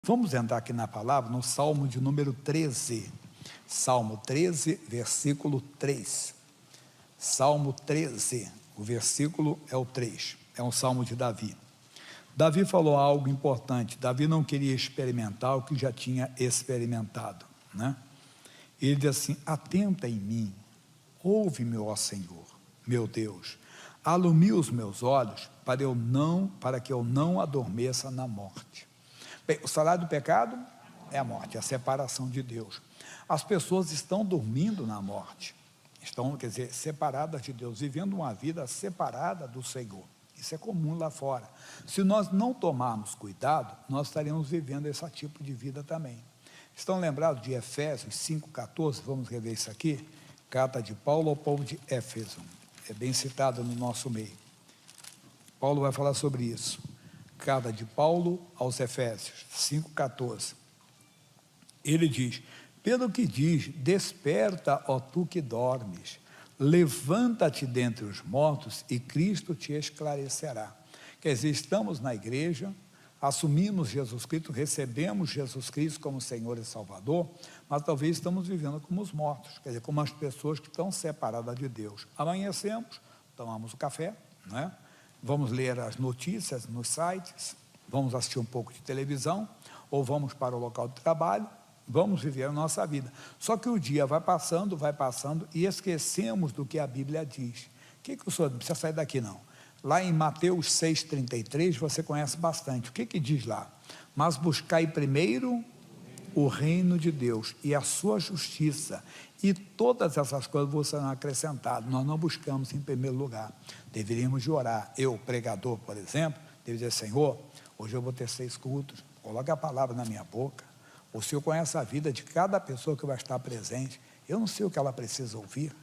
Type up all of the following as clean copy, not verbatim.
Vamos entrar aqui na palavra, no Salmo de número 13. Salmo 13, versículo 3. Salmo 13, o versículo é o 3. É um salmo de Davi. Davi falou algo importante. Davi não queria experimentar o que já tinha experimentado, né? Ele diz assim: atenta em mim, ouve-me, ó Senhor, meu Deus, alumia os meus olhos para que eu não adormeça na morte. Bem, o salário do pecado é a morte, a separação de Deus. As pessoas estão dormindo na morte, estão, quer dizer, separadas de Deus, vivendo uma vida separada do Senhor. Isso é comum lá fora. Se nós não tomarmos cuidado, nós estaremos vivendo esse tipo de vida também. Estão lembrados de Efésios 5,14? Vamos rever isso aqui. Carta de Paulo ao povo de Éfeso. É bem citado no nosso meio. Paulo vai falar sobre isso. Carta de Paulo aos Efésios 5,14. Ele diz: pelo que diz, desperta, ó tu que dormes, levanta-te dentre os mortos e Cristo te esclarecerá. Quer dizer, estamos na igreja, assumimos Jesus Cristo, recebemos Jesus Cristo como Senhor e Salvador, mas talvez estamos vivendo como os mortos, quer dizer, como as pessoas que estão separadas de Deus. Amanhecemos, tomamos o café, né? Vamos ler as notícias nos sites, vamos assistir um pouco de televisão, ou vamos para o local de trabalho, vamos viver a nossa vida. Só que o dia vai passando e esquecemos do que a Bíblia diz. O que o senhor não precisa sair daqui não? Lá em Mateus 6,33, você conhece bastante. O que diz lá? Mas buscai primeiro o reino de Deus e a sua justiça, e todas essas coisas vos serão acrescentadas. Nós não buscamos em primeiro lugar. Deveríamos de orar. Eu, pregador, por exemplo, deveria dizer: Senhor, hoje eu vou ter 6 cultos, coloque a palavra na minha boca. O Senhor conhece a vida de cada pessoa que vai estar presente. Eu não sei o que ela precisa ouvir,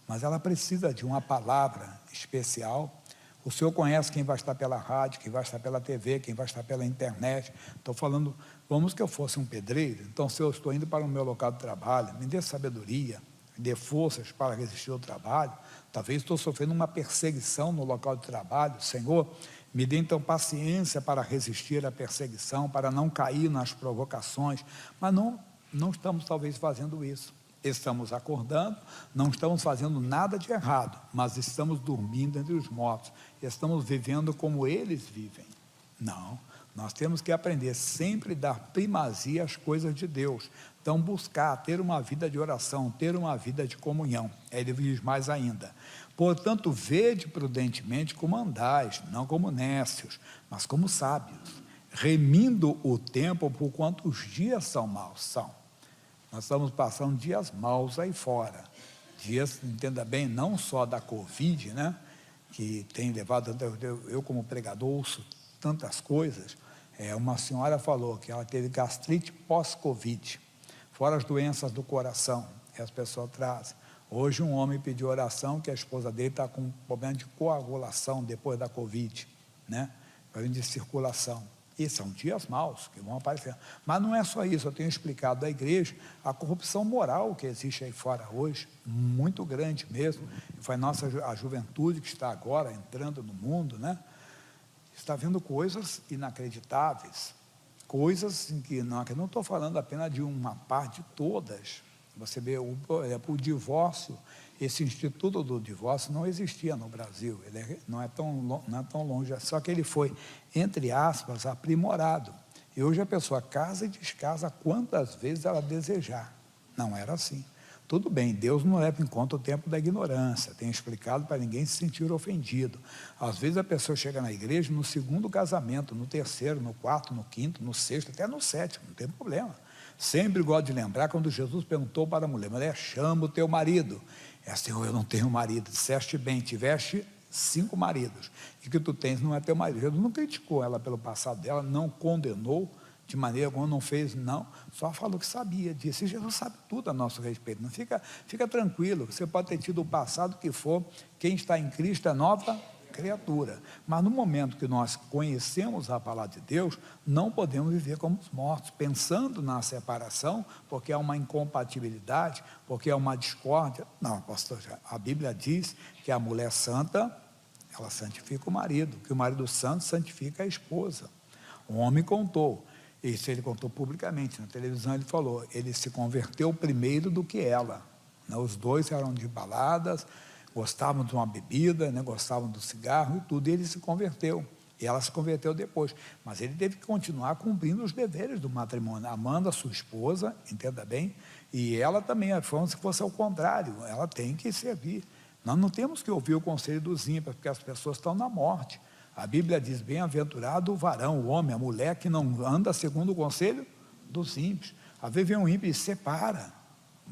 mas ela precisa de uma palavra especial. O Senhor conhece quem vai estar pela rádio, quem vai estar pela TV, quem vai estar pela internet. Estou falando, vamos que eu fosse um pedreiro. Então, se eu estou indo para o meu local de trabalho, me dê sabedoria, me dê forças para resistir ao trabalho. Talvez estou sofrendo uma perseguição no local de trabalho. Senhor, me dê então paciência para resistir à perseguição, para não cair nas provocações. Mas não estamos talvez fazendo isso. Estamos acordando, não estamos fazendo nada de errado, mas estamos dormindo entre os mortos. Estamos vivendo como eles vivem. Não, nós temos que aprender sempre a dar primazia às coisas de Deus. Então buscar, ter uma vida de oração, ter uma vida de comunhão. Ele diz mais ainda: portanto, vede prudentemente como andais, não como nécios, mas como sábios, remindo o tempo, porquanto os dias são maus. Nós estamos passando dias maus aí fora. Dias, entenda bem, não só da Covid, né? Que tem levado, eu como pregador ouço tantas coisas. Uma senhora falou que ela teve gastrite pós-Covid, fora as doenças do coração que as pessoas trazem. Hoje um homem pediu oração que a esposa dele está com problema de coagulação depois da Covid, né? Problema de circulação. E são dias maus que vão aparecer. Mas não é só isso, eu tenho explicado à igreja a corrupção moral que existe aí fora hoje, muito grande mesmo. Foi a juventude que está agora entrando no mundo, né? Está vendo coisas inacreditáveis, coisas em que não estou falando apenas de uma parte de todas. Você vê, o divórcio, esse instituto do divórcio não existia no Brasil, ele não é tão longe, só que ele foi, entre aspas, aprimorado. E hoje a pessoa casa e descasa quantas vezes ela desejar. Não era assim. Tudo bem, Deus não leva em conta o tempo da ignorância, tem explicado para ninguém se sentir ofendido. Às vezes a pessoa chega na igreja no 2º casamento, no 3º, no 4º, no 5º, no 6º, até no 7º, não tem problema. Sempre gosto de lembrar quando Jesus perguntou para a mulher: mulher, chama o teu marido. Senhor, eu não tenho marido. Disseste bem, tiveste 5 maridos, e que tu tens não é teu marido. Jesus não criticou ela pelo passado dela, não condenou de maneira alguma, não fez, não, só falou que sabia disso. E Jesus sabe tudo a nosso respeito. Não fica tranquilo, você pode ter tido o passado que for, quem está em Cristo é nova criatura. Mas no momento que nós conhecemos a palavra de Deus, não podemos viver como os mortos, pensando na separação, porque há uma incompatibilidade, porque há uma discórdia. Não, pastor, a Bíblia diz que a mulher santa, ela santifica o marido, que o marido santo santifica a esposa. O homem contou. Isso ele contou publicamente, na televisão ele falou, ele se converteu primeiro do que ela, né? Os dois eram de baladas, gostavam de uma bebida, né? Gostavam do cigarro e tudo, e ele se converteu, e ela se converteu depois, mas ele teve que continuar cumprindo os deveres do matrimônio, amando a sua esposa, entenda bem, e ela também, como se fosse ao contrário, ela tem que servir. Nós não temos que ouvir o conselho dos ímpios, porque as pessoas estão na morte. A Bíblia diz, bem-aventurado o varão, o homem, a mulher que não anda segundo o conselho dos ímpios. Às vezes vem um ímpio e separa.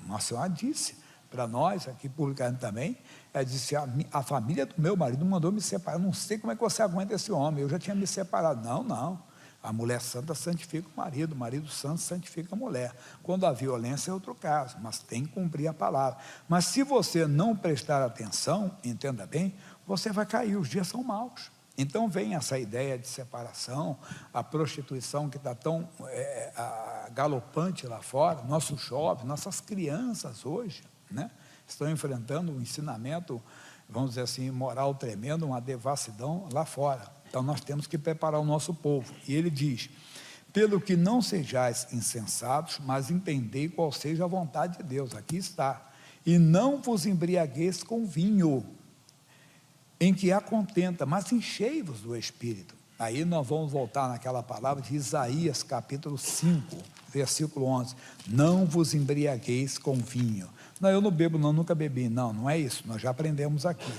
Nossa Senhora disse para nós, aqui publicamente também, ela disse, a família do meu marido mandou me separar, não sei como é que você aguenta esse homem, eu já tinha me separado. Não, não. A mulher santa santifica o marido santo santifica a mulher. Quando há violência é outro caso, mas tem que cumprir a palavra. Mas se você não prestar atenção, entenda bem, você vai cair, os dias são maus. Então vem essa ideia de separação, a prostituição que está tão galopante lá fora, nossos jovens, nossas crianças hoje, né, estão enfrentando um ensinamento, vamos dizer assim, moral tremendo, uma devassidão lá fora. Então nós temos que preparar o nosso povo. E ele diz, pelo que não sejais insensatos, mas entendei qual seja a vontade de Deus. Aqui está. E não vos embriagueis com vinho, em que há contenta, mas enchei-vos do Espírito. Aí nós vamos voltar naquela palavra de Isaías, capítulo 5, versículo 11. Não vos embriagueis com vinho. Não, eu não bebo, não, nunca bebi. Não, não é isso, nós já aprendemos aqui.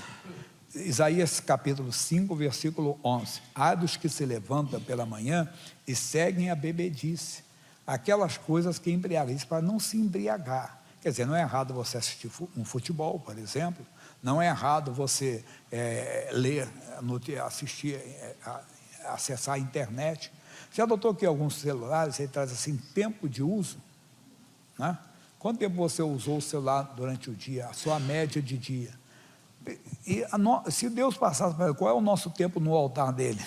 Isaías capítulo 5, versículo 11. Há dos que se levantam pela manhã e seguem a bebedice, aquelas coisas que embriagam, isso para não se embriagar. Quer dizer, não é errado você assistir um futebol, por exemplo, não é errado você ler, assistir, acessar a internet. Já notou que alguns celulares, ele traz assim, tempo de uso, né? Quanto tempo você usou o celular durante o dia, a sua média de dia? E se Deus passasse para ele, qual é o nosso tempo no altar dele?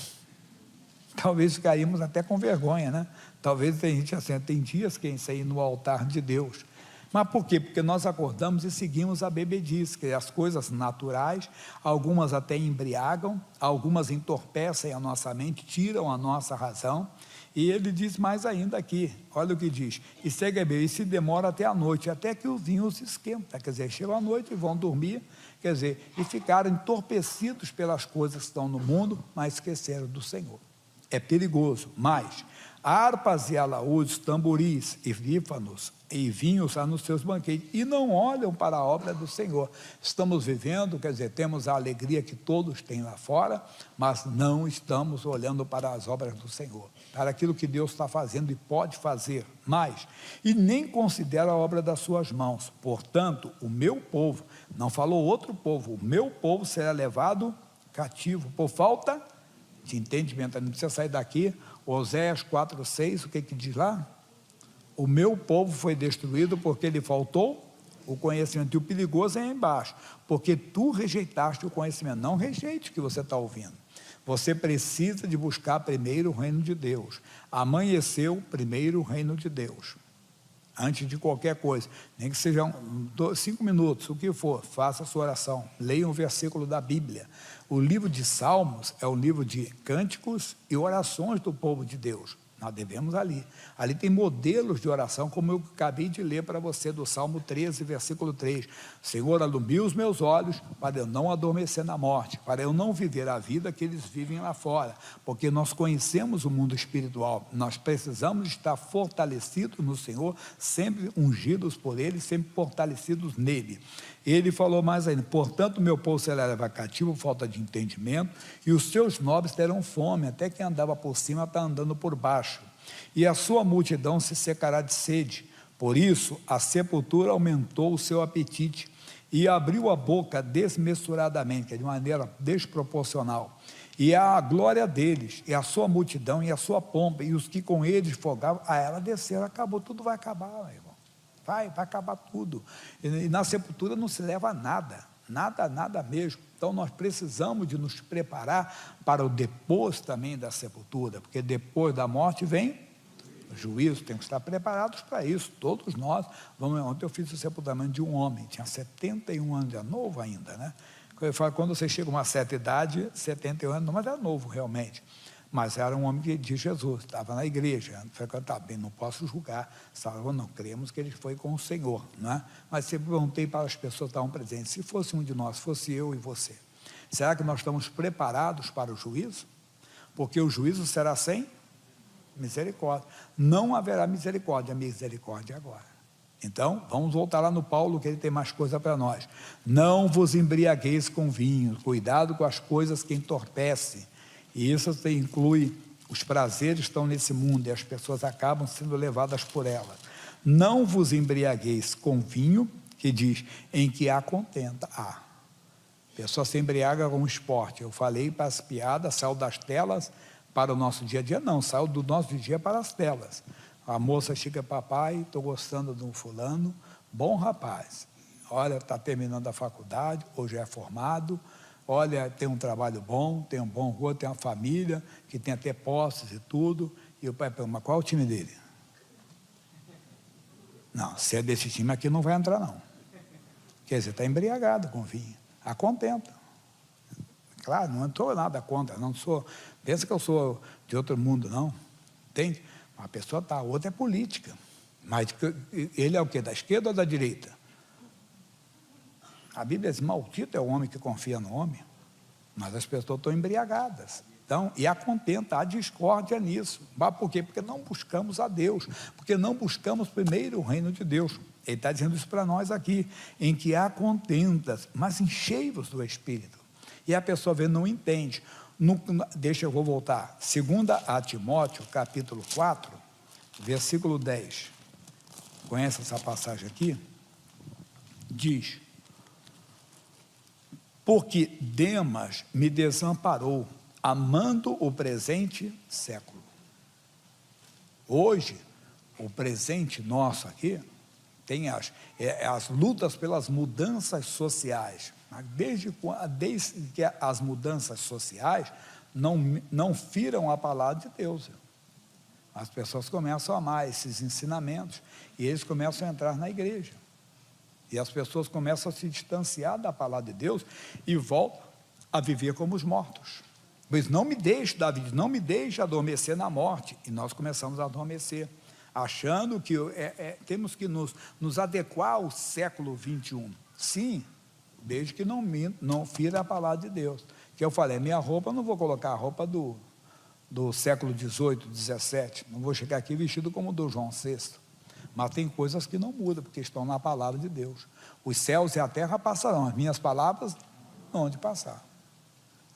Talvez ficaríamos até com vergonha, né? Talvez tem gente assim, tem dias que isso aí no altar de Deus. Mas por quê? Porque nós acordamos e seguimos a bebedice, que as coisas naturais, algumas até embriagam, algumas entorpecem a nossa mente, tiram a nossa razão. E ele diz mais ainda aqui, olha o que diz, e segue a beber, e se demora até a noite, até que o vinho se esquenta, quer dizer, chegam à noite e vão dormir, quer dizer, e ficaram entorpecidos pelas coisas que estão no mundo, mas esqueceram do Senhor. É perigoso, mas harpas e alaúdes, tamboris e vífanos e vinhos há nos seus banquetes, e não olham para a obra do Senhor. Estamos vivendo, quer dizer, temos a alegria que todos têm lá fora, mas não estamos olhando para as obras do Senhor, para aquilo que Deus está fazendo e pode fazer mais, e nem considera a obra das suas mãos. Portanto, o meu povo, não falou outro povo, o meu povo será levado cativo, por falta de entendimento. Não precisa sair daqui. Oséias 4:6, o que diz lá? O meu povo foi destruído porque lhe faltou o conhecimento. E o perigoso é aí embaixo, porque tu rejeitaste o conhecimento. Não rejeite o que você está ouvindo. Você precisa de buscar primeiro o reino de Deus. Amanheceu primeiro o reino de Deus, antes de qualquer coisa, nem que sejam 5 minutos, o que for, faça a sua oração, leia um versículo da Bíblia. O livro de Salmos é o livro de cânticos e orações do povo de Deus. Nós devemos ali tem modelos de oração, como eu acabei de ler para você, do Salmo 13, versículo 3, Senhor, alumia os meus olhos, para eu não adormecer na morte, para eu não viver a vida que eles vivem lá fora, porque nós conhecemos o mundo espiritual, nós precisamos estar fortalecidos no Senhor, sempre ungidos por Ele, sempre fortalecidos nele. Ele falou mais ainda, portanto meu povo será levado cativo, falta de entendimento, e os seus nobres terão fome, até quem andava por cima está andando por baixo, e a sua multidão se secará de sede. Por isso a sepultura aumentou o seu apetite, e abriu a boca desmesuradamente, que é de maneira desproporcional, e a glória deles, e a sua multidão, e a sua pompa, e os que com eles fogavam, a ela desceram, acabou, tudo vai acabar, meu irmão. Vai acabar tudo, e na sepultura não se leva nada, nada mesmo. Então nós precisamos de nos preparar para o depois também da sepultura, porque depois da morte vem o juízo, tem que estar preparados para isso, todos nós. Ontem eu fiz o sepultamento de um homem, tinha 71 anos, é novo ainda, né? Eu falo, quando você chega a uma certa idade, 71 anos, mas é novo realmente. mas era um homem de Jesus, estava na igreja, frequentava bem, não posso julgar, salvo não, cremos que ele foi com o Senhor, não é? Mas sempre perguntei para as pessoas que estavam presentes, se fosse um de nós, fosse eu e você, será que nós estamos preparados para o juízo? Porque o juízo será sem misericórdia, não haverá misericórdia, a misericórdia é agora. Então, vamos voltar lá no Paulo, que ele tem mais coisa para nós. Não vos embriagueis com vinho, cuidado com as coisas que entorpecem, e isso inclui os prazeres que estão nesse mundo, e as pessoas acabam sendo levadas por elas. Não vos embriagueis com vinho, que diz, em que há contenda. A pessoa se embriaga com o esporte, eu falei para as piadas, saiu das telas para o nosso dia a dia, não, saiu do nosso dia para as telas. A moça chega, papai, estou gostando de um fulano, bom rapaz, olha, está terminando a faculdade, hoje é formado, olha, tem um trabalho bom, tem um bom rua, tem uma família, que tem até posses e tudo, e o pai pergunta, mas qual é o time dele? Não, se é desse time aqui não vai entrar não. Quer dizer, está embriagado com vinho, a contenta. Claro, não estou nada contra, não sou, pensa que eu sou de outro mundo, não, entende? Uma pessoa está, a outra é política. Mas ele é o quê? Da esquerda ou da direita? A Bíblia diz, maldito é o homem que confia no homem. Mas as pessoas estão embriagadas. Então, e há contenta, há discórdia nisso. Mas por quê? Porque não buscamos a Deus. Porque não buscamos primeiro o reino de Deus. Ele está dizendo isso para nós aqui. Em que há contentas, mas enchei-vos do Espírito. E a pessoa vê, não entende. Deixa eu vou voltar, 2 a Timóteo, capítulo 4, versículo 10, conhece essa passagem aqui? Diz, porque Demas me desamparou, amando o presente século. Hoje, o presente nosso aqui, tem as lutas pelas mudanças sociais, desde que as mudanças sociais não firam a palavra de Deus. As pessoas começam a amar esses ensinamentos e eles começam a entrar na igreja. E as pessoas começam a se distanciar da palavra de Deus e voltam a viver como os mortos. Pois não me deixe, Davi, não me deixe adormecer na morte. E nós começamos a adormecer, achando que temos que nos adequar ao século 21. Sim, desde que não fira a palavra de Deus. Que eu falei, minha roupa, eu não vou colocar a roupa do século 18, 17, não vou chegar aqui vestido como o do João VI. Mas tem coisas que não mudam, porque estão na palavra de Deus. Os céus e a terra passarão, as minhas palavras não hão de passar.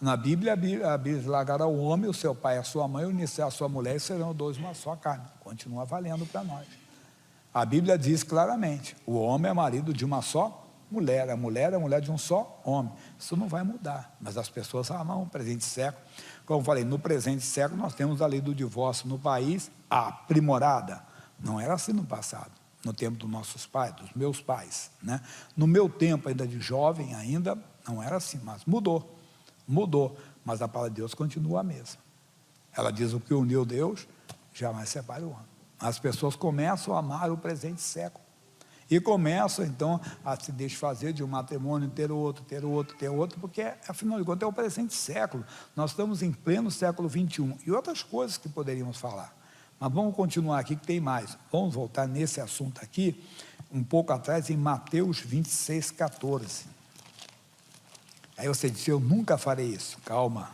Na Bíblia, a Bíblia largará o homem, o seu pai, a sua mãe, unir-se a sua mulher, e serão dois uma só carne. Continua valendo para nós. A Bíblia diz claramente, o homem é marido de uma só mulher, a mulher é mulher de um só homem. Isso não vai mudar, mas as pessoas amam o presente século. Como eu falei, no presente século nós temos a lei do divórcio no país aprimorada. Não era assim no passado, no tempo dos nossos pais, dos meus pais, né? No meu tempo, ainda de jovem, ainda não era assim, mas mudou, mas a palavra de Deus continua a mesma. Ela diz, o que uniu Deus, jamais separa o homem. As pessoas começam a amar o presente século, e começam, então, a se desfazer de um matrimônio, ter outro, porque, afinal de contas, é o presente século. Nós estamos em pleno século 21, e outras coisas que poderíamos falar. Mas vamos continuar aqui, que tem mais. Vamos voltar nesse assunto aqui, um pouco atrás, em Mateus 26, 14. Aí você disse, eu nunca farei isso. Calma.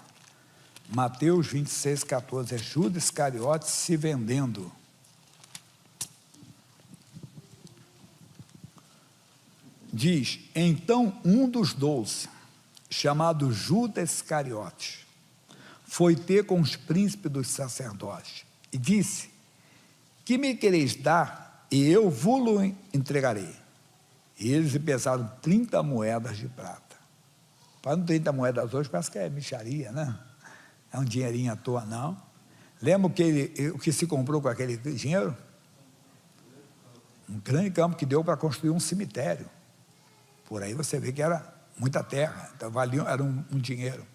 Mateus 26, 14, é Judas Iscariotes se vendendo. Diz, então um dos 12, chamado Judas Iscariotes, foi ter com os príncipes dos sacerdotes, e disse, que me quereis dar, e eu vos-lo entregarei. E eles lhe pesaram 30 moedas de prata. Para 30 moedas hoje, parece que é mixaria, né? É um dinheirinho à toa, não. Lembra o que se comprou com aquele dinheiro? Um grande campo que deu para construir um cemitério. Por aí você vê que era muita terra, então era um dinheiro.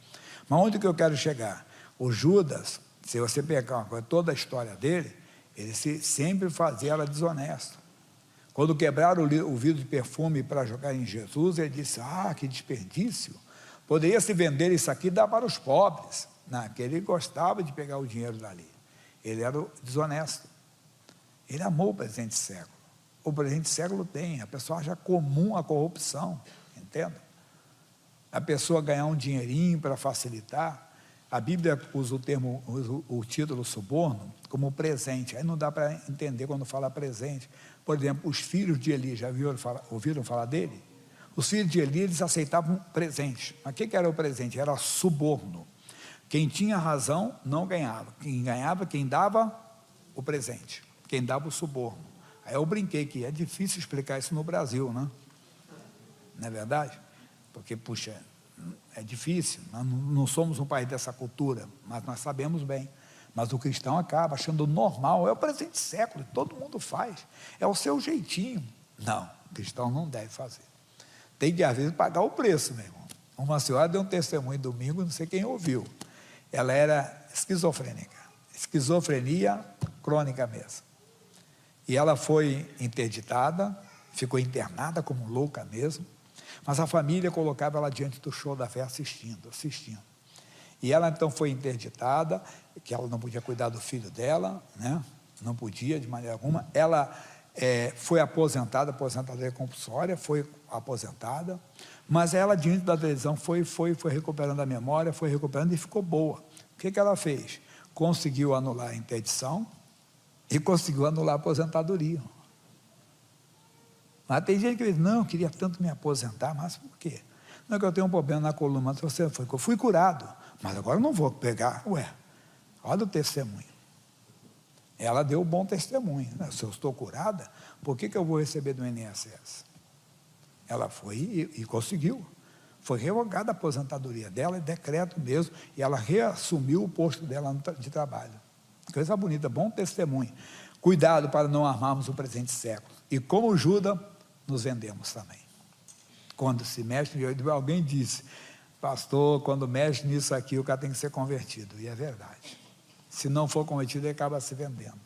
Mas onde que eu quero chegar? O Judas, se você pegar toda a história dele, ele sempre fazia, era desonesto. Quando quebraram o vidro de perfume para jogar em Jesus, ele disse, que desperdício, poderia se vender isso aqui e dar para os pobres. Não, porque ele gostava de pegar o dinheiro dali. Ele era desonesto. Ele amou o presente século. O presente século tem, a pessoa acha comum a corrupção, entende? A pessoa ganhar um dinheirinho para facilitar. A Bíblia usa o título suborno como presente. Aí não dá para entender quando fala presente. Por exemplo, os filhos de Eli, já ouviram falar dele? Os filhos de Eli, eles aceitavam presente. Mas o que era o presente? Era suborno. Quem tinha razão não ganhava. Quem ganhava, quem dava o presente. Quem dava o suborno. Aí eu brinquei que é difícil explicar isso no Brasil, né? Não é verdade? Porque, puxa, é difícil. Nós não somos um país dessa cultura, mas nós sabemos bem. Mas o cristão acaba achando normal. É o presente século, todo mundo faz. É o seu jeitinho. Não, o cristão não deve fazer. Tem que, às vezes, pagar o preço, meu irmão. Uma senhora deu um testemunho domingo, não sei quem ouviu. Ela era esquizofrênica. Esquizofrenia crônica mesmo. E ela foi interditada, ficou internada como louca mesmo, mas a família colocava ela diante do show da fé assistindo. E ela então foi interditada, que ela não podia cuidar do filho dela, né? Não podia de maneira alguma. Ela foi aposentada, aposentadoria compulsória, foi aposentada, mas ela diante da televisão foi recuperando a memória, foi recuperando e ficou boa. O que ela fez? Conseguiu anular a interdição e conseguiu anular a aposentadoria. Mas tem gente que diz, não, eu queria tanto me aposentar, mas por quê? Não é que eu tenho um problema na coluna, mas você foi, eu fui curado, mas agora eu não vou pegar. Olha o testemunho. Ela deu um bom testemunho, né? Se eu estou curada, por que eu vou receber do INSS? Ela foi e conseguiu. Foi revogada a aposentadoria dela, é decreto mesmo, e ela reassumiu o posto dela de trabalho. Coisa bonita, bom testemunho. Cuidado para não armarmos o presente século. E como Judas, nos vendemos também. Quando se mexe, alguém disse, pastor, quando mexe nisso aqui, o cara tem que ser convertido. E é verdade. Se não for convertido, ele acaba se vendendo.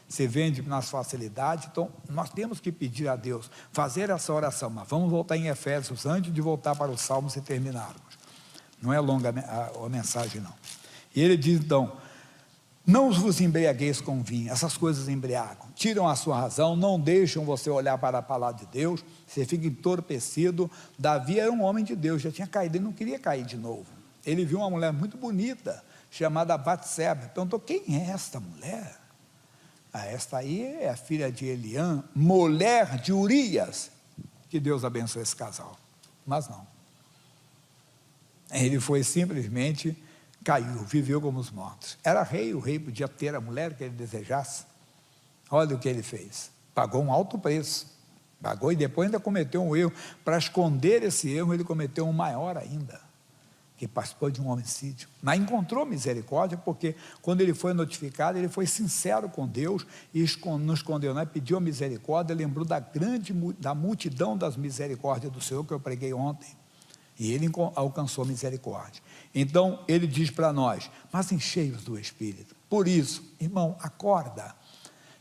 Se vende nas facilidades. Então, nós temos que pedir a Deus, fazer essa oração. Mas vamos voltar em Efésios, antes de voltar para os Salmos e terminarmos. Não é longa a mensagem, não. E ele diz, então, não vos embriagueis com vinho, essas coisas embriagam, tiram a sua razão, não deixam você olhar para a palavra de Deus, você fica entorpecido. Davi era um homem de Deus, já tinha caído, ele não queria cair de novo. Ele viu uma mulher muito bonita, chamada Batseba, perguntou, quem é esta mulher? Esta aí é a filha de Eliã, mulher de Urias. Que Deus abençoe esse casal. Mas não. Ele foi simplesmente, caiu, viveu como os mortos. Era rei, o rei podia ter a mulher que ele desejasse. Olha o que ele fez. Pagou um alto preço. Pagou e depois ainda cometeu um erro. Para esconder esse erro, ele cometeu um maior ainda, que participou de um homicídio, mas encontrou misericórdia, porque quando ele foi notificado, ele foi sincero com Deus, e não escondeu, né? Pediu misericórdia, lembrou da multidão das misericórdias do Senhor, que eu preguei ontem, e ele alcançou misericórdia. Então, ele diz para nós, mas encheios do Espírito. Por isso, irmão, acorda,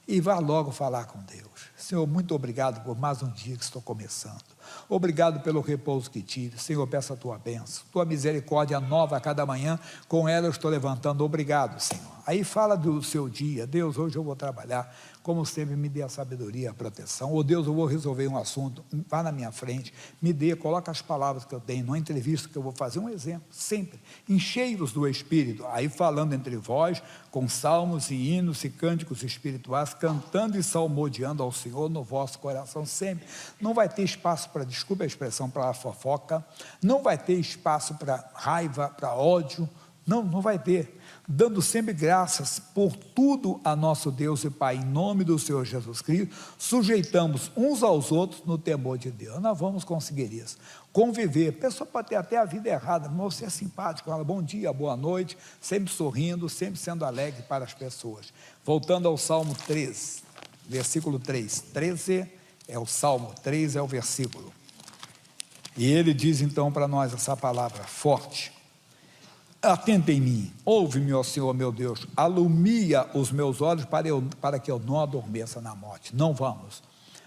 e vá logo falar com Deus. Senhor, muito obrigado por mais um dia que estou começando. Obrigado pelo repouso que tive. Senhor, peço a tua bênção, tua misericórdia nova a cada manhã, com ela eu estou levantando. Obrigado, Senhor. Aí fala do seu dia. Deus, hoje eu vou trabalhar, como sempre, me dê a sabedoria, a proteção. Ou Deus, eu vou resolver um assunto, vá na minha frente, me dê, coloca as palavras que eu tenho, numa entrevista que eu vou fazer, um exemplo, sempre, encheios do Espírito, aí falando entre vós, com salmos e hinos e cânticos espirituais, cantando e salmodiando ao Senhor no vosso coração sempre. Não vai ter espaço para, desculpa a expressão, para fofoca, não vai ter espaço para raiva, para ódio, não vai ter, dando sempre graças por tudo a nosso Deus e Pai, em nome do Senhor Jesus Cristo, sujeitamos uns aos outros no temor de Deus. Nós vamos conseguir isso, conviver. A pessoa pode ter até a vida errada, mas você é simpático, fala bom dia, boa noite, sempre sorrindo, sempre sendo alegre para as pessoas. Voltando ao Salmo 13, versículo 3, 13 é o Salmo, 3 é o versículo, e ele diz então para nós essa palavra forte: atenta em mim, ouve-me, ó Senhor meu Deus, alumia os meus olhos para que eu não adormeça na morte. Não vamos,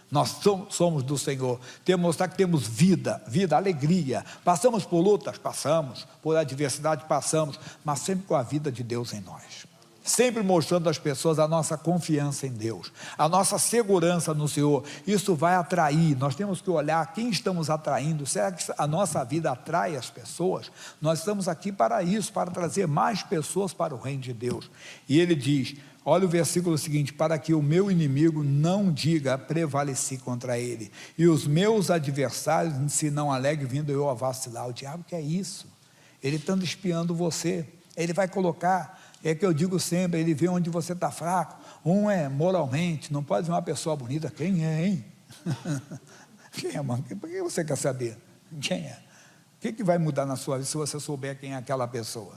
Nós somos do Senhor. Temos que mostrar que temos vida, alegria. Passamos por lutas? Passamos. Por adversidade? Passamos. Mas sempre com a vida de Deus em nós. Sempre mostrando às pessoas a nossa confiança em Deus, a nossa segurança no Senhor. Isso vai atrair. Nós temos que olhar quem estamos atraindo. Será que a nossa vida atrai as pessoas? Nós estamos aqui para isso, para trazer mais pessoas para o reino de Deus. E ele diz, olha o versículo seguinte: para que o meu inimigo não diga prevaleci contra ele, e os meus adversários se não aleguem vindo eu a vacilar. O diabo quer isso. Ele está espiando você. Ele vai colocar, é que eu digo sempre, ele vê onde você está fraco. Um é moralmente, não pode ser uma pessoa bonita. Quem é, hein? Quem é, mano? Por que você quer saber? Quem é? O que vai mudar na sua vida se você souber quem é aquela pessoa?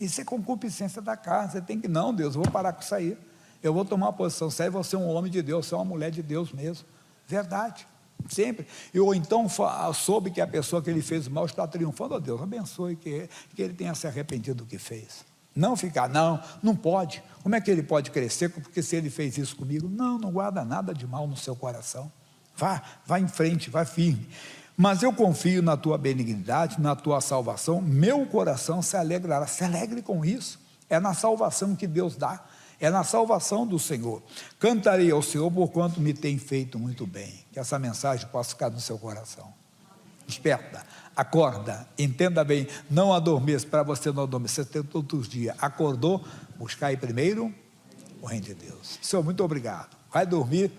Isso é concupiscência da carne. Você tem que, não, Deus, eu vou parar com isso aí. Eu vou tomar uma posição séria, vou ser um homem de Deus, ser uma mulher de Deus mesmo. Verdade. Sempre. Ou então soube que a pessoa que ele fez mal está triunfando. Oh, Deus, abençoe que ele tenha se arrependido do que fez. Não ficar, não pode. Como é que ele pode crescer? Porque se ele fez isso comigo, não guarda nada de mal no seu coração. Vá em frente, vá firme. Mas eu confio na tua benignidade, na tua salvação. Meu coração se alegrará. Se alegre com isso. É na salvação que Deus dá. É na salvação do Senhor. Cantarei ao Senhor porquanto me tem feito muito bem. Que essa mensagem possa ficar no seu coração. Desperta, acorda, entenda bem, não adormeça, para você não adormecer, você tem todos os dias. Acordou, buscar aí primeiro o reino de Deus. Senhor, muito obrigado. Vai dormir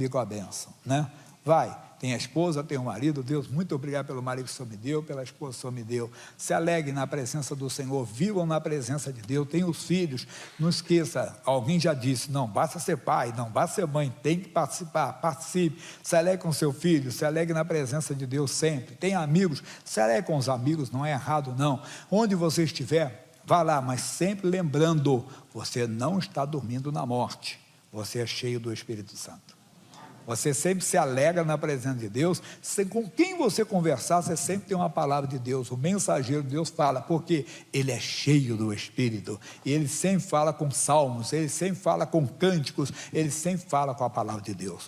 com a bênção, né? Vai. Tem a esposa, tem o marido. Deus, muito obrigado pelo marido que o Senhor me deu, pela esposa que o Senhor me deu. Se alegre na presença do Senhor, vivam na presença de Deus. Tem os filhos, não esqueça, alguém já disse, não basta ser pai, não basta ser mãe, tem que participar, participe. Se alegre com seu filho, se alegre na presença de Deus sempre. Tem amigos, se alegre com os amigos, não é errado não. Onde você estiver, vá lá, mas sempre lembrando, você não está dormindo na morte, você é cheio do Espírito Santo. Você sempre se alegra na presença de Deus. Com quem você conversar, você sempre tem uma palavra de Deus. O mensageiro de Deus fala, porque ele é cheio do Espírito. E ele sempre fala com salmos, ele sempre fala com cânticos, ele sempre fala com a palavra de Deus.